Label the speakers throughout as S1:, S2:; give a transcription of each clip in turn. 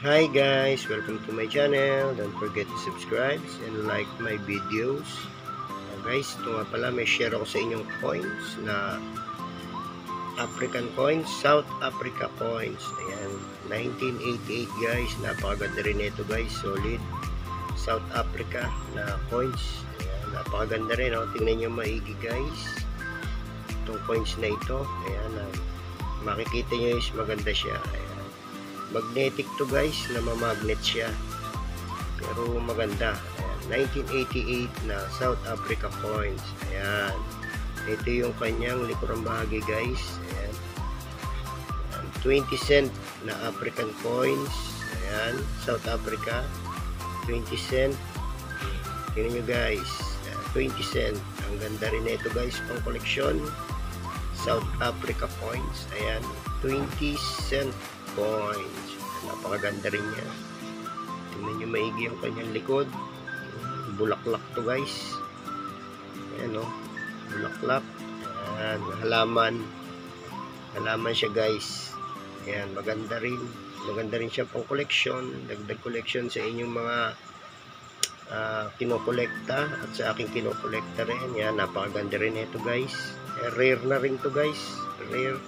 S1: Hi guys, welcome to my channel. Don't forget to subscribe and like my videos. Guys, ito nga pala, may share ako sa inyong coins na African coins, South Africa coins. Ayan, 1988 guys. Napakaganda rin ito guys, solid South Africa na coins. Ayan, napakaganda rin. Oh. Tingnan nyo maigi guys. Itong coins na ito. Ayan, makikita nyo is maganda siya. Ayan. Magnetic to guys, na mamagnet siya, pero maganda. Ayan, 1988 na South Africa coins. Ayan, ito yung kanyang likurang bahagi guys. Ayan, 20 cent na African coins. Ayan, South Africa 20 cent. Tingnan nyo guys, 20 cent. Ang ganda rin ito guys, pang koleksyon. South Africa coins. Ayan, 20 cent coins. Napakaganda rin niya. Tingnan nyo maigi yung kanyang likod. Bulaklak to guys. Ayan o, bulaklak. Ayan, halaman siya guys. Ayan, maganda rin siya pang collection, dagdag collection sa inyong mga kinokolekta at sa aking kinokolekta rin. Ayan, napakaganda rin ito guys. Rare na rin to guys, rare.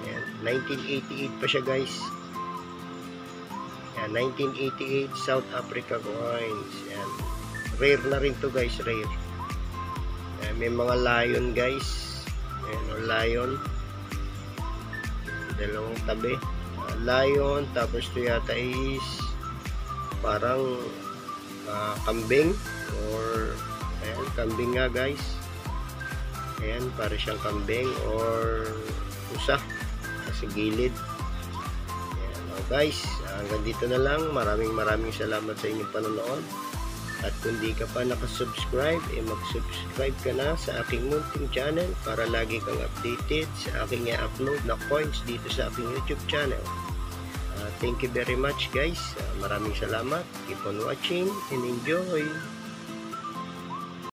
S1: Ayan, 1988 pa siya guys. Ayan, 1988 South Africa coins. Ayan, rare na rin to guys, rare. Ayan, may mga lion guys. Ayan, o lion, dalawang tabi. Lion, tapos ito yata is parang kambing, or ayan, kambing nga guys. Ayan, para siyang kambing or pusa sa gilid. Ayan, guys, hanggang dito na lang. Maraming salamat sa inyong panonood. At kung di ka pa nakasubscribe, mag-subscribe ka na sa aking munting channel para lagi kang updated sa aking i-upload na coins dito sa aking YouTube channel. Thank you very much guys. Maraming salamat. Keep on watching and enjoy.